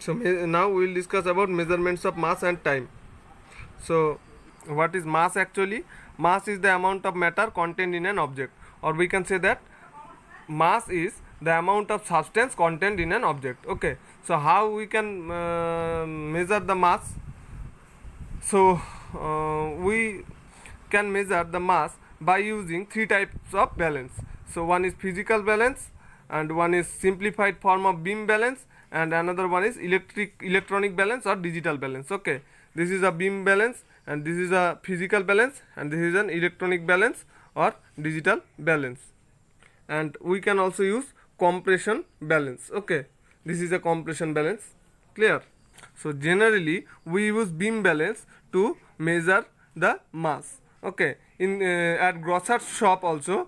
So now we will discuss about measurements of mass and time. So what is mass actually? Mass is the amount of matter contained in an object, or we can say that mass is the amount of substance contained in an object. Okay, so how we can measure the mass? So we can measure the mass by using three types of balance. So one is physical balance, and one is simplified form of beam balance, and another one is electronic balance or digital balance. Okay, this is a beam balance, and this is a physical balance, and this is an electronic balance or digital balance. And we can also use compression balance. Okay, this is a compression balance. Clear? So generally we use beam balance to measure the mass. Okay, in at grocer's shop also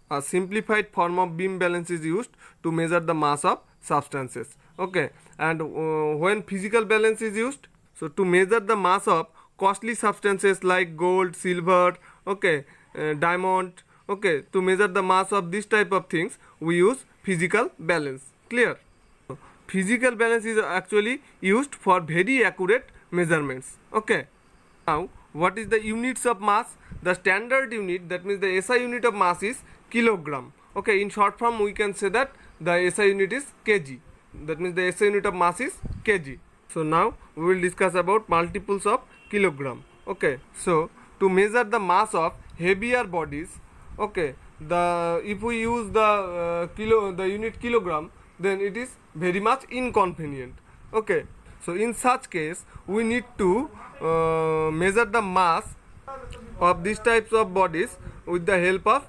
a simplified form of beam balance is used to measure the mass of substances. Okay, and when physical balance is used, so to measure the mass of costly substances like gold, silver, okay, diamond, okay, to measure the mass of this type of things we use physical balance. Clear? Physical balance is actually used for very accurate measurements. Okay, now what is the units of mass? The standard unit, that means the SI unit of mass, is kilogram. Okay, in short form we can say that the SI unit is kg, that means the SI unit of mass is kg. So now we will discuss about multiples of kilogram. Okay, so to measure the mass of heavier bodies, okay, the if we use the the unit kilogram, then it is very much inconvenient. Okay, so in such case we need to measure the mass of these types of bodies with the help of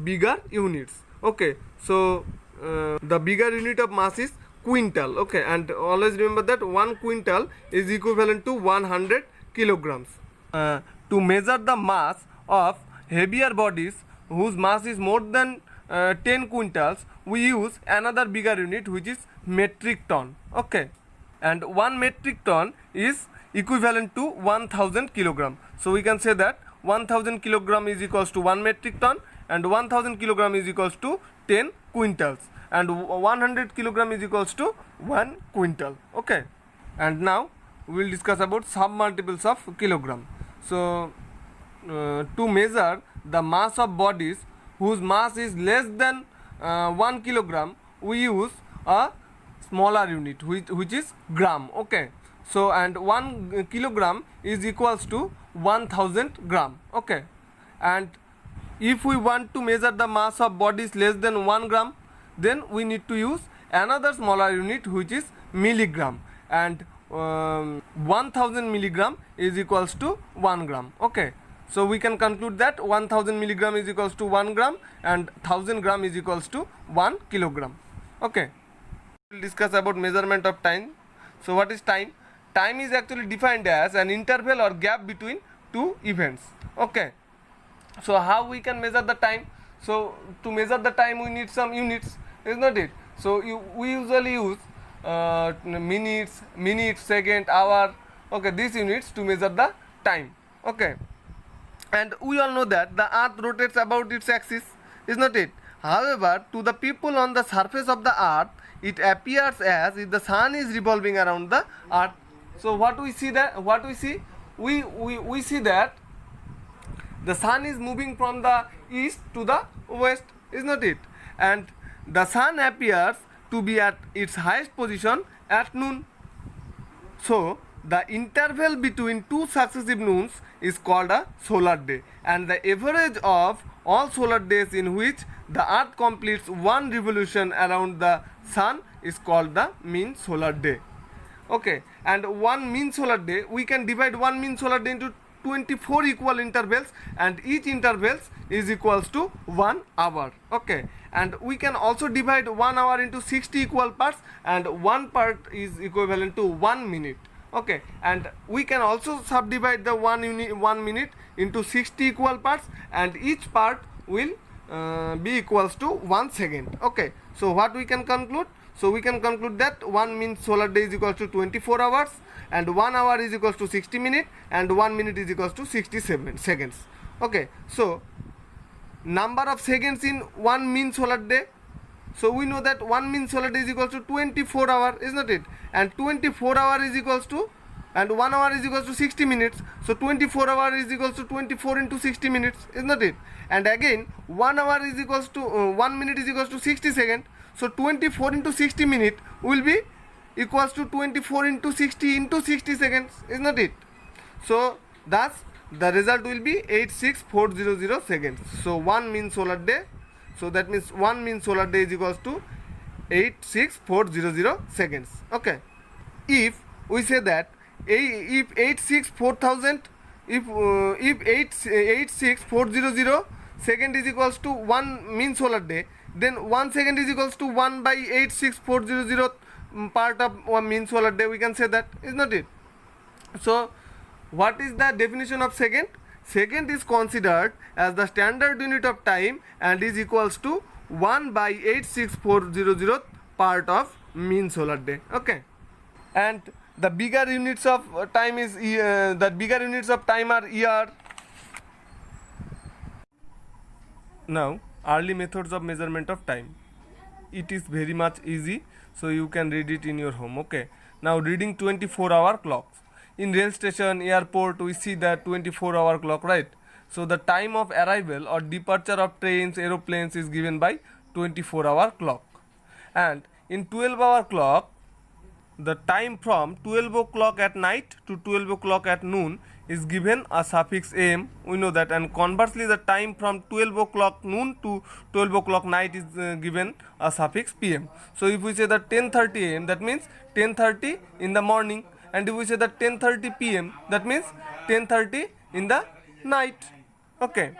bigger units. Okay, so the bigger unit of mass is quintal. Okay, and always remember that 1 quintal is equivalent to 100 kilograms. To measure the mass of heavier bodies whose mass is more than 10 quintals, we use another bigger unit, which is metric ton. Okay, and 1 metric ton is equivalent to 1000 kilogram. So we can say that 1000 kilogram is equals to 1 metric ton, and 1000 kilogram is equals to 10 quintals, and 100 kilogram is equals to 1 quintal. Okay, and now we will discuss about submultiples of kilogram. So to measure the mass of bodies whose mass is less than 1 kilogram, we use a smaller unit, which is gram. Okay, so and 1 kilogram is equals to 1000 gram. Okay, and if we want to measure the mass of bodies less than 1 gram, then we need to use another smaller unit, which is milligram, and 1000 milligram is equals to 1 gram. Okay, so we can conclude that 1000 milligram is equals to 1 gram, and 1000 gram is equals to 1 kilogram. Okay, we'll discuss about measurement of time. So what is time? Time is actually defined as an interval or gap between two events. Okay, so how we can measure the time? So to measure the time we need some units, is not it? So we usually use minutes, second, hour. Okay, these units to measure the time. Okay, and we all know that the earth rotates about its axis, is not it? However, to the people on the surface of the earth, it appears as if the sun is revolving around the earth. So what we see that, what we see, we see that the sun is moving from the east to the west, is not it? And the sun appears to be at its highest position at noon. So the interval between two successive noons is called a solar day, and the average of all solar days in which the earth completes one revolution around the sun is called the mean solar day. Okay, and one mean solar day, we can divide one mean solar day into 24 equal intervals, and each intervals is equals to 1 hour. Okay, and we can also divide 1 hour into 60 equal parts, and one part is equivalent to 1 minute. Okay, and we can also subdivide the 1 minute into 60 equal parts, and each part will be equals to 1 second. Okay, so what we can conclude? So we can conclude that 1 mean solar day is equals to 24 hours, and 1 hour is equals to 60 minutes, and 1 minute is equals to 67 seconds. Okay, so number of seconds in 1 mean solar day, So we know that 1 mean solar day is equals to 24 hour, is not it? And 24 hour is equals to, and 1 hour is equals to 60 minutes. So 24 hour is equals to 24 into 60 minutes, is not it? And again 1 hour is equals to 1 minute is equals to 60 seconds. So 24 into 60 minute will be equals to 24 into 60 seconds, is not it? So thus the result will be 86400 seconds. So 1 mean solar day, so that means 1 mean solar day is equals to 86400 seconds. Okay, if we say that if 864,000, if 86400 second is equals to 1 mean solar day, then 1 second is equals to 1 by 86400 part of 1 mean solar day, we can say that, is not it? So what is the definition of second? Second is considered as the standard unit of time and is equals to 1 by 86400 part of mean solar day. Okay, and the bigger units of time is the bigger units of time are year. Now early methods of measurement of time, it is very much easy, so you can read it in your home. Okay, now reading 24-hour clocks. In rail station, airport, we see that 24-hour clock, right? So the time of arrival or departure of trains, aeroplanes is given by 24-hour clock. And in 12-hour clock, the time from 12 o'clock at night to 12 o'clock at noon is given a suffix am, we know that. And conversely, the time from 12 o'clock noon to 12 o'clock night is given a suffix pm. So if we say that 10:30 am, that means 10:30 in the morning. And if we say that 10:30 pm, that means 10:30 in the night. Okay,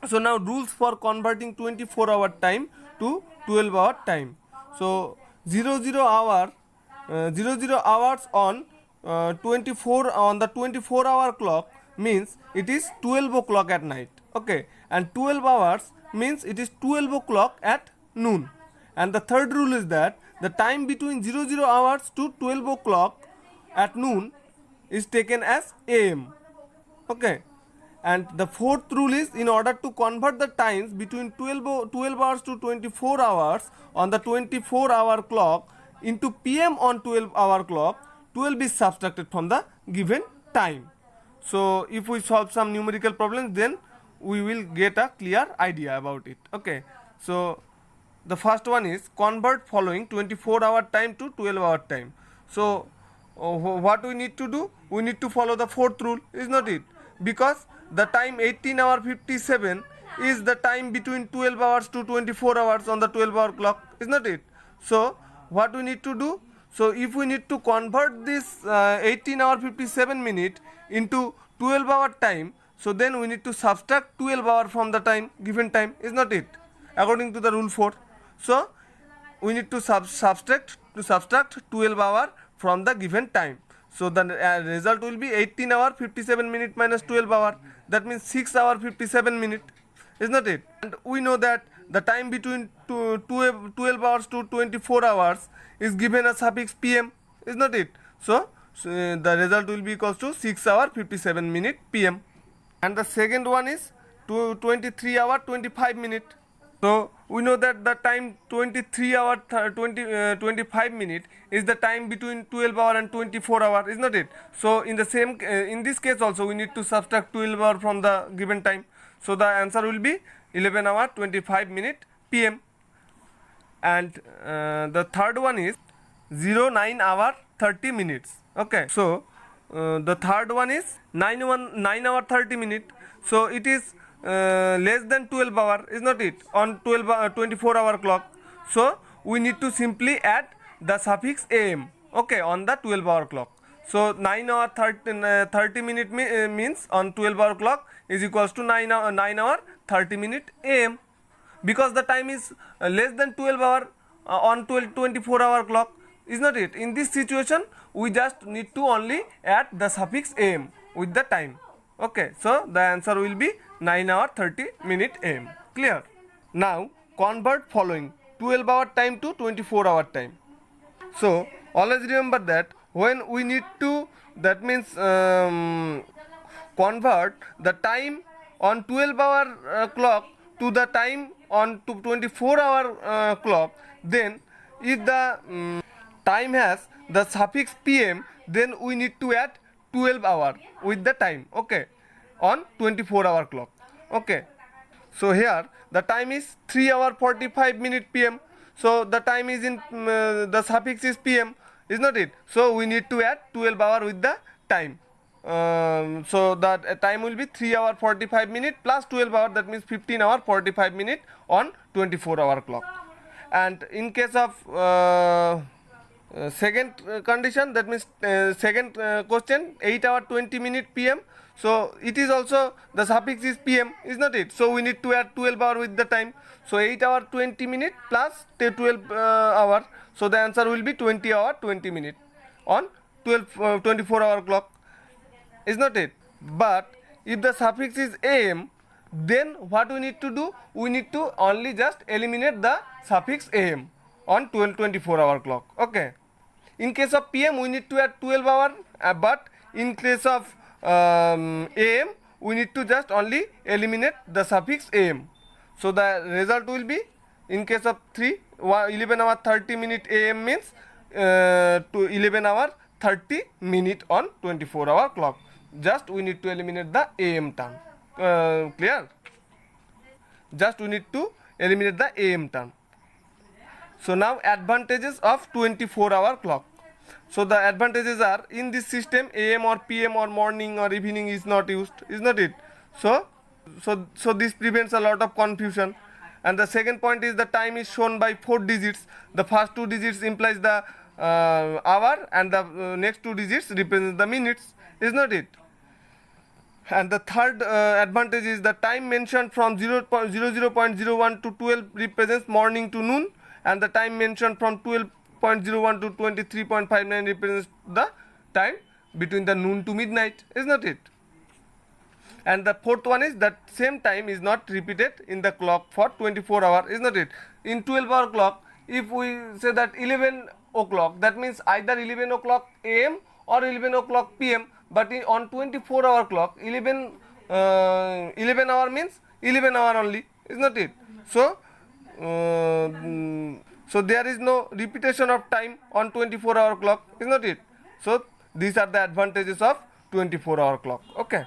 so now rules for converting 24-hour time to 12-hour time. So 00 hours on 24 on the 24-hour clock means it is 12 o'clock at night. Okay, and 12 hours means it is 12 o'clock at noon. And the third rule is that the time between 00 hours to 12 o'clock at noon is taken as am. Okay, and the fourth rule is, in order to convert the times between 12 hours to 24 hours on the 24-hour clock into pm on 12-hour clock, 12 is subtracted from the given time. So if we solve some numerical problems, then we will get a clear idea about it. Okay, so the first one is convert following 24-hour time to 12-hour time. So what we need to do? We need to follow the fourth rule, is not it? Because the time 18 hour 57 is the time between 12 hours to 24 hours on the 12-hour clock, is not it? So what we need to do? So if we need to convert this 18 hour 57 minute into 12-hour time, so then we need to subtract 12 hour from the time, given time, is not it? According to the rule 4. So we need to subtract 12 hour from the given time. So the result will be 18 hour 57 minute minus 12 hour, that means 6 hour 57 minute, is not it? And we know that the time between 12 hours to 24 hours is given a suffix pm, is not it? So the result will be equals to 6 hour 57 minute pm. And the second one is 23 hour 25 minute. So we know that the time 23 hour 25 minute is the time between 12 hour and 24 hour, is not it? So in the same in this case also we need to subtract 12 hour from the given time. So the answer will be 11 hour 25 minute pm. And the third one is 09 hour 30 minutes. Okay, so the third one is 9 hour 30 minute. So it is less than 12 hour, is not it, on 24-hour clock. So we need to simply add the suffix am, okay, on the 12-hour clock. So 9 hour 30 minute means on 12-hour clock is equals to 9 hour 30 minute am, because the time is less than 12 hour on 24-hour clock, is not it? In this situation we just need to only add the suffix am with the time. Okay, so the answer will be 9 hour 30 minute am. Clear? Now convert following 12-hour time to 24-hour time. So always remember that when we need to, that means convert the time on 12-hour clock to the time on to 24-hour clock, then if the time has the suffix pm, then we need to add 12 hour with the time, okay, on 24-hour clock, okay. So here the time is 3 hour 45 minute pm, so the time is in the suffix is pm, is not it? So we need to add 12 hour with the time. So that time will be 3 hour 45 minute plus 12 hour, that means 15 hour 45 minute on 24-hour clock. And in case of second condition, that means second question, 8 hour 20 minute pm, so it is also the suffix is pm, is not it? So we need to add 12 hour with the time, so 8 hour 20 minute plus 12 hour, so the answer will be 20 hour 20 minute on 24-hour clock, is not it? But if the suffix is am, then what we need to do, we need to only just eliminate the suffix am on 24-hour clock, okay. In case of pm we need to add 12 hour, but in case of am we need to just only eliminate the suffix am. So the result will be, in case of 11 hour 30 minute am means to 11 hour 30 minute on 24-hour clock, just we need to eliminate the am term, clear? Just we need to eliminate the am term. So now advantages of 24-hour clock. So the advantages are, in this system am or pm or morning or evening is not used, is not it? So this prevents a lot of confusion. And the second point is the time is shown by 4 digits. The first 2 digits implies the hour, and the next 2 digits represent the minutes, is not it? And the third advantage is the time mentioned from 0.01 to 12 represents morning to noon, and the time mentioned from 12.01 to 23.59 represents the time between the noon to midnight, is not it? And the fourth one is that same time is not repeated in the clock for 24 hour, is not it? In 12-hour clock, if we say that 11 o'clock, that means either 11 o'clock am or 11 o'clock pm, but on 24-hour clock 11 hour means 11 hour only, is not it? So so there is no repetition of time on 24-hour clock, is not it? So these are the advantages of 24-hour clock, okay.